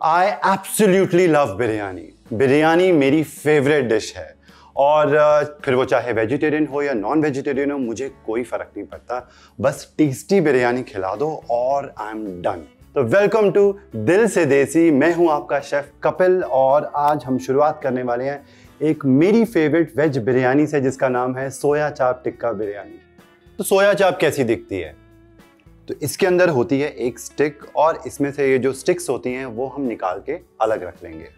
I absolutely love biryani. Biryani मेरी favourite dish है और फिर वो चाहे वेजिटेरियन हो या नॉन वेजिटेरियन हो, मुझे कोई फ़र्क नहीं पड़ता। बस टेस्टी बिरयानी खिला दो और आई एम डन। तो वेलकम टू दिल से देसी। मैं हूं आपका शेफ कपिल और आज हम शुरुआत करने वाले हैं एक मेरी फेवरेट वेज बिरयानी से जिसका नाम है सोया चाप टिक्का बिरयानी। तो सोया चाप कैसी दिखती है? तो इसके अंदर होती है एक स्टिक और इसमें से ये जो स्टिक्स होती हैं वो हम निकाल के अलग रख लेंगे।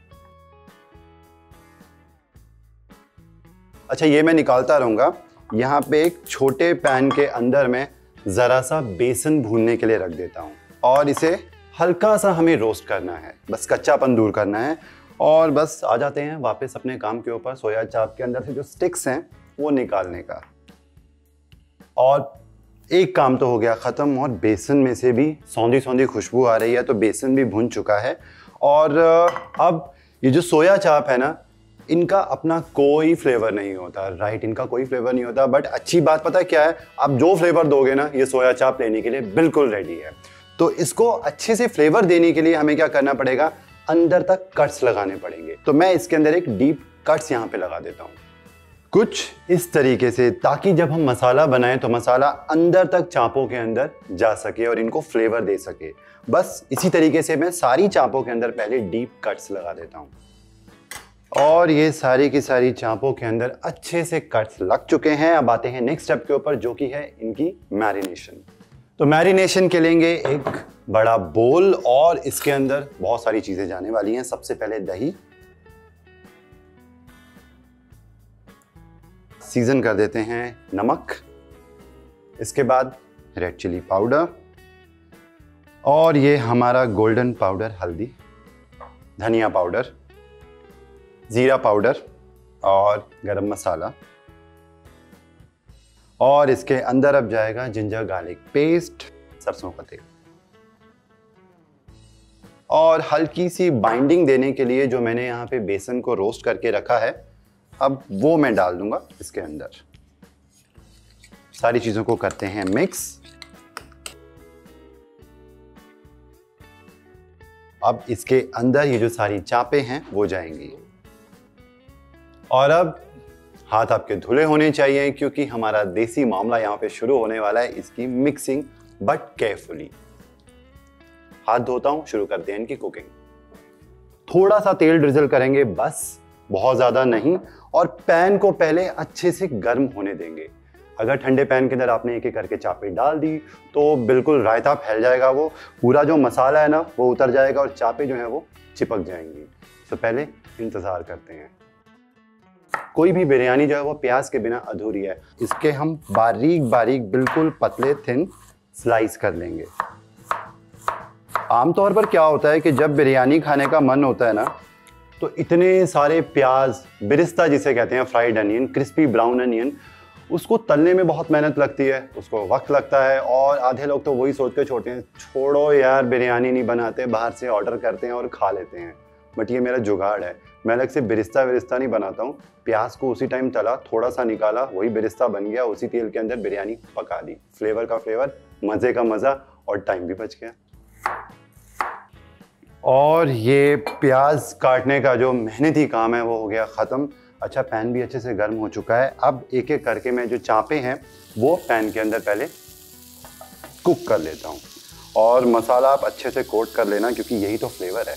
अच्छा, ये मैं निकालता रहूंगा। यहाँ पे एक छोटे पैन के अंदर में जरा सा बेसन भूनने के लिए रख देता हूँ और इसे हल्का सा हमें रोस्ट करना है, बस कच्चापन दूर करना है। और बस आ जाते हैं वापस अपने काम के ऊपर, सोया चाप के अंदर से जो स्टिक्स हैं वो निकालने का। और एक काम तो हो गया ख़त्म और बेसन में से भी सौंधी सौंधी खुशबू आ रही है, तो बेसन भी भुन चुका है। और अब ये जो सोया चाप है ना, इनका अपना कोई फ्लेवर नहीं होता, राइट? इनका कोई फ्लेवर नहीं होता। बट अच्छी बात पता है क्या है? आप जो फ्लेवर दोगे ना, ये सोया चाप लेने के लिए बिल्कुल रेडी है। तो इसको अच्छे से फ्लेवर देने के लिए हमें क्या करना पड़ेगा? अंदर तक कट्स लगाने पड़ेंगे। तो मैं इसके अंदर एक डीप कट्स यहाँ पे लगा देता हूँ कुछ इस तरीके से, ताकि जब हम मसाला बनाएं तो मसाला अंदर तक चापों के अंदर जा सके और इनको फ्लेवर दे सके। बस इसी तरीके से मैं सारी चापों के अंदर पहले डीप कट्स लगा देता हूं। और ये सारी की सारी चापों के अंदर अच्छे से कट्स लग चुके हैं। अब आते हैं नेक्स्ट स्टेप के ऊपर, जो कि है इनकी मैरिनेशन। तो मैरिनेशन के लेंगे एक बड़ा बोल और इसके अंदर बहुत सारी चीजें जाने वाली हैं। सबसे पहले दही, सीजन कर देते हैं नमक, इसके बाद रेड चिली पाउडर और ये हमारा गोल्डन पाउडर हल्दी, धनिया पाउडर, जीरा पाउडर और गरम मसाला। और इसके अंदर अब जाएगा जिंजर गार्लिक पेस्ट, सरसों का तेल। और हल्की सी बाइंडिंग देने के लिए जो मैंने यहाँ पे बेसन को रोस्ट करके रखा है, अब वो मैं डाल दूंगा इसके अंदर। सारी चीजों को करते हैं मिक्स। अब इसके अंदर ये जो सारी चापें हैं वो जाएंगी। और अब हाथ आपके धुले होने चाहिए क्योंकि हमारा देसी मामला यहाँ पे शुरू होने वाला है इसकी मिक्सिंग, बट केयरफुली। हाथ धोता हूं, शुरू करते हैं इनकी कुकिंग। थोड़ा सा तेल ड्रिजल करेंगे, बस बहुत ज्यादा नहीं। और पैन को पहले अच्छे से गर्म होने देंगे। अगर ठंडे पैन के अंदर आपने एक एक करके चापें डाल दी तो बिल्कुल रायता फैल जाएगा, वो पूरा जो मसाला है ना वो उतर जाएगा और चापें जो है वो चिपक जाएंगी। तो पहले इंतजार करते हैं। कोई भी बिरयानी जो है वो प्याज के बिना अधूरी है। इसके हम बारीक बारीक बिल्कुल पतले थिन स्लाइस कर लेंगे। आमतौर पर क्या होता है कि जब बिरयानी खाने का मन होता है ना, तो इतने सारे प्याज, बिरिस्ता जिसे कहते हैं, fried onion, crispy brown onion, उसको तलने में बहुत मेहनत लगती है, उसको वक्त लगता है। और आधे लोग तो वही सोच के छोड़ते हैं, छोड़ो यार बिरयानी नहीं बनाते, बाहर से ऑर्डर करते हैं और खा लेते हैं। बट ये मेरा जुगाड़ है, मैं अलग से बिरिस्ता विरिस्ता नहीं बनाता हूँ। प्याज को उसी टाइम तला, थोड़ा सा निकाला, वही बिरिस्ता बन गया, उसी तेल के अंदर बिरयानी पका दी। फ्लेवर का फ्लेवर, मज़े का मज़ा और टाइम भी बच गया। और ये प्याज काटने का जो मेहनती काम है वो हो गया ख़त्म। अच्छा, पैन भी अच्छे से गर्म हो चुका है। अब एक एक करके मैं जो चापें हैं वो पैन के अंदर पहले कुक कर लेता हूँ। और मसाला आप अच्छे से कोट कर लेना क्योंकि यही तो फ्लेवर है।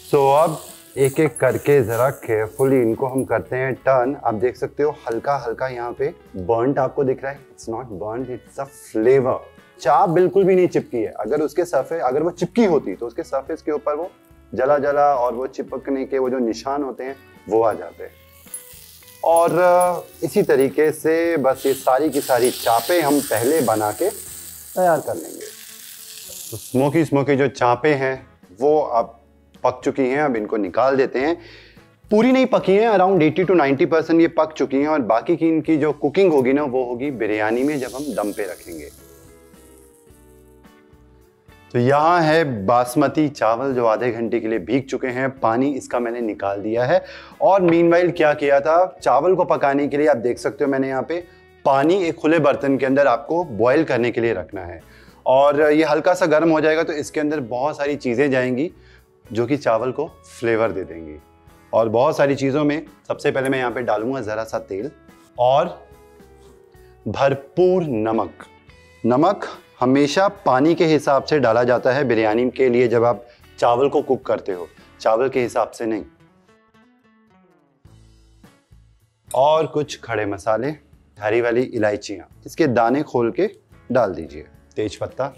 सो अब एक एक करके ज़रा केयरफुली इनको हम करते हैं टर्न। आप देख सकते हो हल्का हल्का यहाँ पे बर्नट आपको दिख रहा है। It's not burnt, it's a flavour. चाप बिल्कुल भी नहीं चिपकी है। अगर वो चिपकी होती तो उसके सरफेस के ऊपर वो जला जला और वो चिपकने के वो जो निशान होते हैं वो आ जाते हैं। और इसी तरीके से बस ये सारी की सारी चापें हम पहले बना के तैयार कर लेंगे। तो स्मोकी स्मोकी जो चापें हैं वो अब पक चुकी हैं। अब इनको निकाल देते हैं। पूरी नहीं पकी हैं, अराउंड 80 to 90% ये पक चुकी हैं। और बाकी की इनकी जो कुकिंग होगी ना वो होगी बिरयानी में, जब हम दम पे रखेंगे। तो यहाँ है बासमती चावल जो आधे घंटे के लिए भीग चुके हैं। पानी इसका मैंने निकाल दिया है। और मीनवाइल क्या किया था, चावल को पकाने के लिए आप देख सकते हो मैंने यहाँ पे पानी एक खुले बर्तन के अंदर आपको बॉईल करने के लिए रखना है। और ये हल्का सा गर्म हो जाएगा तो इसके अंदर बहुत सारी चीज़ें जाएंगी जो कि चावल को फ्लेवर दे देंगी। और बहुत सारी चीज़ों में सबसे पहले मैं यहाँ पे डालूंगा ज़रा सा तेल और भरपूर नमक। नमक हमेशा पानी के हिसाब से डाला जाता है बिरयानी के लिए, जब आप चावल को कुक करते हो, चावल के हिसाब से नहीं। और कुछ खड़े मसाले, हरी वाली इलायचियाँ, इसके दाने खोल के डाल दीजिए। तेज पत्ता,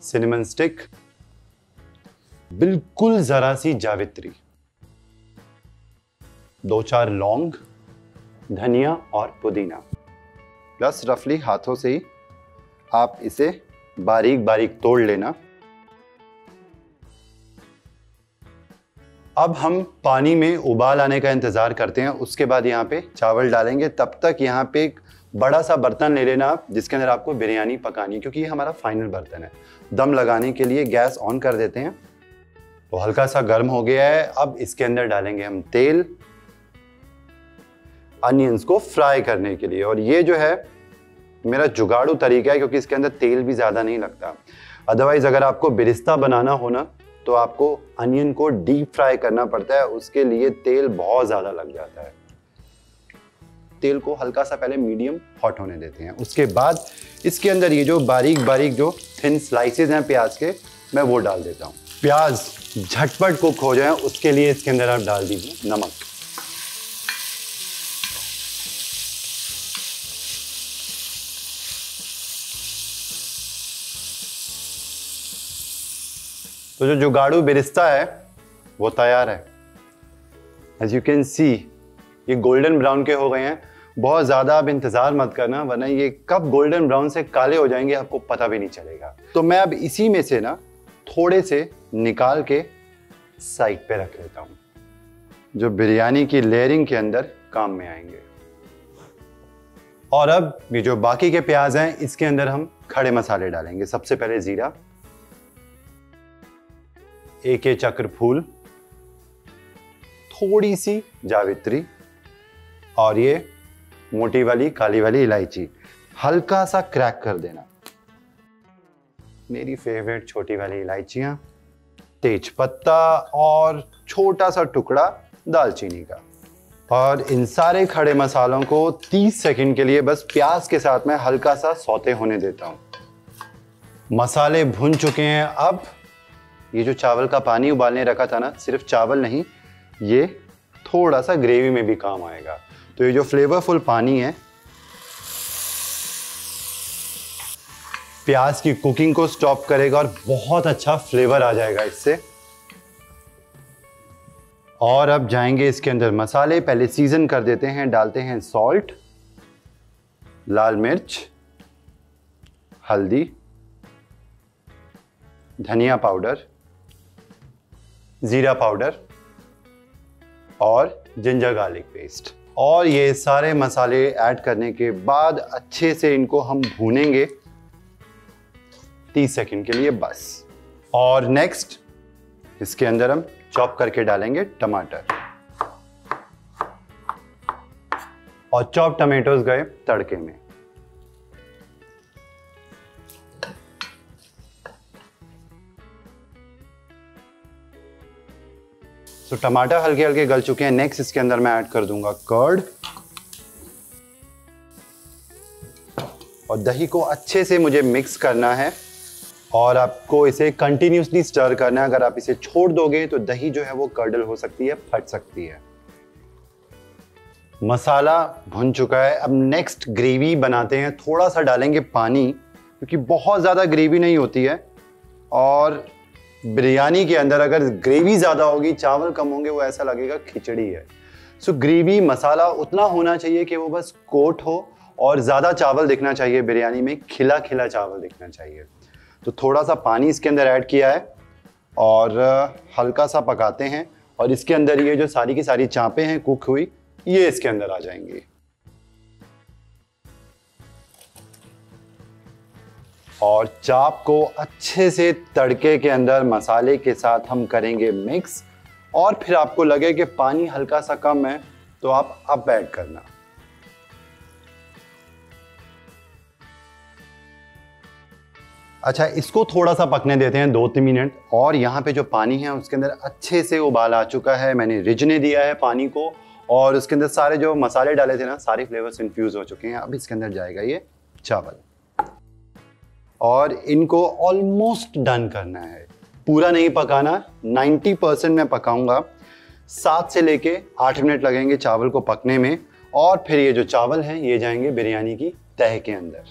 सिनेमन स्टिक, बिल्कुल जरा सी जावित्री, 2-4 लौंग, धनिया और पुदीना। प्लस रफली हाथों से ही आप इसे बारीक बारीक तोड़ लेना। अब हम पानी में उबाल आने का इंतजार करते हैं, उसके बाद यहाँ पे चावल डालेंगे। तब तक यहाँ पे एक बड़ा सा बर्तन ले लेना आप, जिसके अंदर आपको बिरयानी पकानी है, क्योंकि ये हमारा फाइनल बर्तन है। दम लगाने के लिए गैस ऑन कर देते हैं। तो हल्का सा गर्म हो गया है। अब इसके अंदर डालेंगे हम तेल, अनियंस को फ्राई करने के लिए। और ये जो है मेरा जुगाड़ू तरीका है, क्योंकि इसके अंदर तेल भी ज़्यादा नहीं लगता। अदरवाइज अगर आपको बिरिस्ता बनाना हो ना, तो आपको अनियन को डीप फ्राई करना पड़ता है, उसके लिए तेल बहुत ज़्यादा लग जाता है। तेल को हल्का सा पहले मीडियम हॉट होने देते हैं। उसके बाद इसके अंदर ये जो बारीक बारीक जो थिन स्लाइसेस हैं प्याज के, मैं वो डाल देता हूँ। प्याज झटपट कुक हो जाए उसके लिए इसके अंदर आप डाल दीजिए नमक। तो जो जुगाड़ू बिरिस्ता है वो तैयार है। एज यू कैन सी ये गोल्डन ब्राउन के हो गए हैं। बहुत ज़्यादा आप इंतज़ार मत करना, वरना ये कब गोल्डन ब्राउन से काले हो जाएंगे आपको पता भी नहीं चलेगा। तो मैं अब इसी में से ना थोड़े से निकाल के साइड पे रख लेता हूँ, जो बिरयानी की लेयरिंग के अंदर काम में आएंगे। और अब ये जो बाकी के प्याज हैं इसके अंदर हम खड़े मसाले डालेंगे। सबसे पहले जीरा, एक चक्र फूल, थोड़ी सी जावित्री और ये मोटी वाली काली वाली इलायची हल्का सा क्रैक कर देना। मेरी फेवरेट छोटी वाली इलायचियां, तेज पत्ता और छोटा सा टुकड़ा दालचीनी का। और इन सारे खड़े मसालों को 30 सेकंड के लिए बस प्याज के साथ में हल्का सा सौते होने देता हूं। मसाले भुन चुके हैं। अब ये जो चावल का पानी उबालने रखा था ना, सिर्फ चावल नहीं, ये थोड़ा सा ग्रेवी में भी काम आएगा। तो ये जो फ्लेवरफुल पानी है प्याज की कुकिंग को स्टॉप करेगा और बहुत अच्छा फ्लेवर आ जाएगा इससे। और अब जाएंगे इसके अंदर मसाले। पहले सीजन कर देते हैं, डालते हैं सॉल्ट, लाल मिर्च, हल्दी, धनिया पाउडर, जीरा पाउडर और जिंजर गार्लिक पेस्ट। और ये सारे मसाले ऐड करने के बाद अच्छे से इनको हम भूनेंगे 30 सेकंड के लिए बस। और नेक्स्ट इसके अंदर हम चॉप करके डालेंगे टमाटर। और चॉप टमेटोज गए तड़के में। तो टमाटर हल्के हल्के गल चुके हैं। नेक्स्ट इसके अंदर मैं ऐड कर दूंगा कर्ड और दही को अच्छे से मुझे मिक्स करना है। और आपको इसे कंटिन्यूसली स्टर करना है। अगर आप इसे छोड़ दोगे तो दही जो है वो कर्डल हो सकती है, फट सकती है। मसाला भुन चुका है। अब नेक्स्ट ग्रेवी बनाते हैं। थोड़ा सा डालेंगे पानी, क्योंकि बहुत ज़्यादा ग्रेवी नहीं होती है। और बिरयानी के अंदर अगर ग्रेवी ज़्यादा होगी, चावल कम होंगे, वो ऐसा लगेगा खिचड़ी है। सो ग्रेवी मसाला उतना होना चाहिए कि वो बस कोट हो और ज़्यादा चावल दिखना चाहिए बिरयानी में, खिला खिला चावल दिखना चाहिए। तो थोड़ा सा पानी इसके अंदर ऐड किया है और हल्का सा पकाते हैं। और इसके अंदर ये जो सारी की सारी चापें हैं कुक हुई, ये इसके अंदर आ जाएंगी। और चाप को अच्छे से तड़के के अंदर मसाले के साथ हम करेंगे मिक्स। और फिर आपको लगे कि पानी हल्का सा कम है तो आप अब ऐड करना। अच्छा, इसको थोड़ा सा पकने देते हैं 2-3 मिनट। और यहाँ पे जो पानी है उसके अंदर अच्छे से उबाल आ चुका है। मैंने रिझने दिया है पानी को और उसके अंदर सारे जो मसाले डाले थे ना, सारे फ्लेवर्स इन्फ्यूज हो चुके हैं। अब इसके अंदर जाएगा ये चावल और इनको ऑलमोस्ट डन करना है, पूरा नहीं पकाना, 90% मैं पकाऊंगा। 7 से लेके 8 मिनट लगेंगे चावल को पकने में। और फिर ये जो चावल हैं ये जाएंगे बिरयानी की तह के अंदर।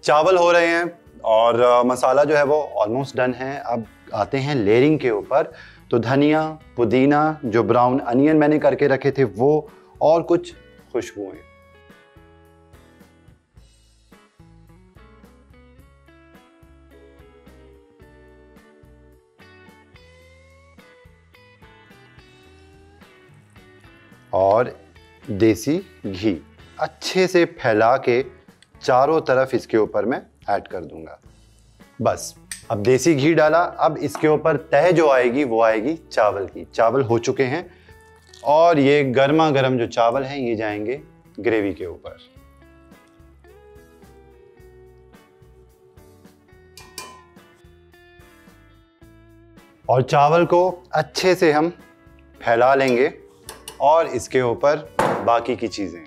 चावल हो रहे हैं और मसाला जो है वो ऑलमोस्ट डन है। अब आते हैं लेयरिंग के ऊपर। तो धनिया, पुदीना, जो ब्राउन अनियन मैंने करके रखे थे वो, और कुछ खुशबुएं। और देसी घी अच्छे से फैला के चारों तरफ इसके ऊपर मैं ऐड कर दूंगा। बस, अब देसी घी डाला, अब इसके ऊपर तह जो आएगी वो आएगी चावल की। चावल हो चुके हैं और ये गर्मा गर्म जो चावल हैं ये जाएंगे ग्रेवी के ऊपर। और चावल को अच्छे से हम फैला लेंगे और इसके ऊपर बाकी की चीजें।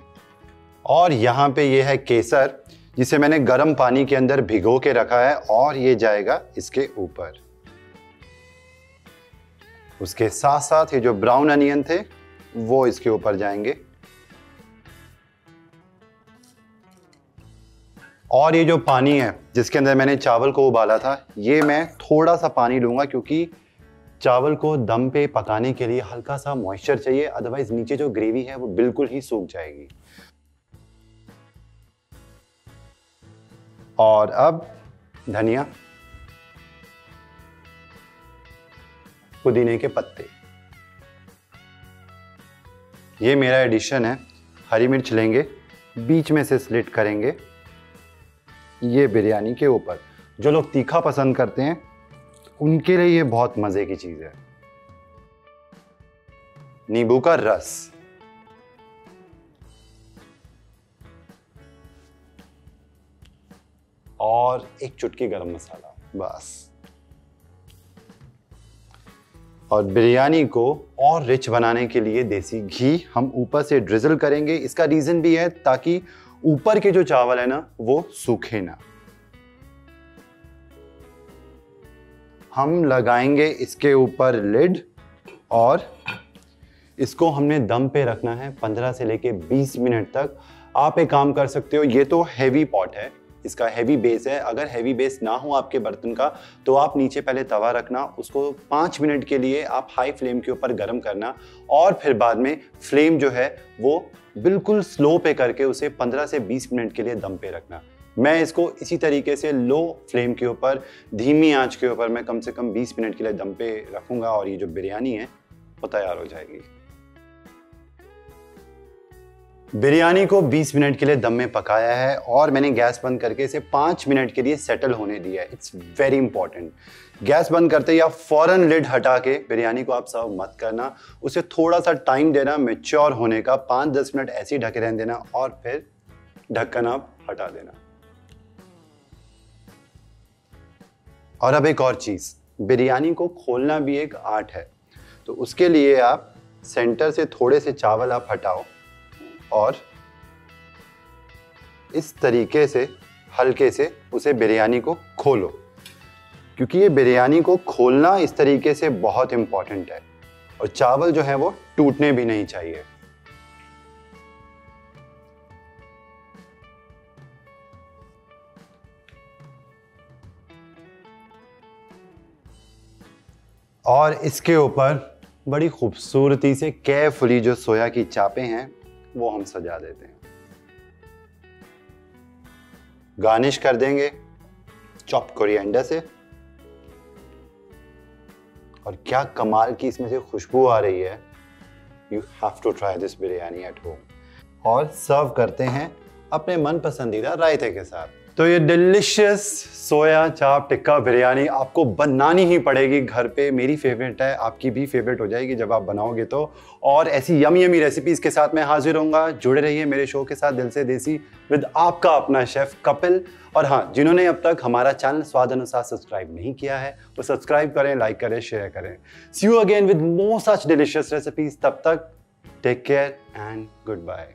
और यहाँ पे ये है केसर, जिसे मैंने गर्म पानी के अंदर भिगो के रखा है और ये जाएगा इसके ऊपर। उसके साथ साथ ये जो ब्राउन अनियन थे वो इसके ऊपर जाएंगे। और ये जो पानी है जिसके अंदर मैंने चावल को उबाला था, ये मैं थोड़ा सा पानी लूंगा क्योंकि चावल को दम पे पकाने के लिए हल्का सा मॉइस्चर चाहिए, अदरवाइज नीचे जो ग्रेवी है वो बिल्कुल ही सूख जाएगी। और अब धनिया, पुदीने के पत्ते, ये मेरा एडिशन है। हरी मिर्च लेंगे, बीच में से स्लिट करेंगे ये बिरयानी के ऊपर। जो लोग तीखा पसंद करते हैं उनके लिए ये बहुत मजे की चीज है। नींबू का रस, और एक चुटकी गरम मसाला, बस। और बिरयानी को और रिच बनाने के लिए देसी घी हम ऊपर से ड्रिजल करेंगे। इसका रीजन भी है ताकि ऊपर के जो चावल है ना वो सूखे ना। हम लगाएंगे इसके ऊपर लिड और इसको हमने दम पे रखना है 15 से लेके 20 मिनट तक। आप एक काम कर सकते हो, ये तो हैवी पॉट है, इसका हैवी बेस है। अगर हैवी बेस ना हो आपके बर्तन का तो आप नीचे पहले तवा रखना, उसको 5 मिनट के लिए आप हाई फ्लेम के ऊपर गर्म करना और फिर बाद में फ्लेम जो है वो बिल्कुल स्लो पे करके उसे 15 से 20 मिनट के लिए दम पे रखना। मैं इसको इसी तरीके से लो फ्लेम के ऊपर, धीमी आंच के ऊपर मैं कम से कम 20 मिनट के लिए दम पे रखूंगा और ये जो बिरयानी है वो तैयार हो जाएगी। बिरयानी को 20 मिनट के लिए दम में पकाया है और मैंने गैस बंद करके इसे 5 मिनट के लिए सेटल होने दिया है। It's very important. गैस बंद करते ही आप फौरन लिड हटा के बिरयानी को आप सर्व मत करना, उसे थोड़ा सा टाइम देना मैच्योर होने का, 5-10 मिनट ऐसे ही ढके रहने देना और फिर ढक्कन आप हटा देना। और अब एक और चीज, बिरयानी को खोलना भी एक आर्ट है। तो उसके लिए आप सेंटर से थोड़े से चावल आप हटाओ और इस तरीके से हल्के से उसे बिरयानी को खोलो, क्योंकि ये बिरयानी को खोलना इस तरीके से बहुत इंपॉर्टेंट है। और चावल जो है वो टूटने भी नहीं चाहिए। और इसके ऊपर बड़ी खूबसूरती से केयरफुली जो सोया की चापें हैं वो हम सजा देते हैं। गार्निश कर देंगे चॉप्ड कोरिएंडर से। और क्या कमाल की इसमें से खुशबू आ रही है। You have to try this biryani at home. और सर्व करते हैं अपने मन पसंदीदा रायते के साथ। तो ये डिलिशियस सोया चाप टिक्का बिरयानी आपको बनानी ही पड़ेगी घर पे। मेरी फेवरेट है, आपकी भी फेवरेट हो जाएगी जब आप बनाओगे तो। और ऐसी यमी यमी रेसिपीज के साथ मैं हाजिर होऊंगा। जुड़े रहिए मेरे शो के साथ दिल से देसी विद आपका अपना शेफ कपिल। और हाँ, जिन्होंने अब तक हमारा चैनल स्वाद अनुसार सब्सक्राइब नहीं किया है वो सब्सक्राइब करें, लाइक करें, शेयर करें। See you again with more such delicious recipes. तब तक take care and good bye.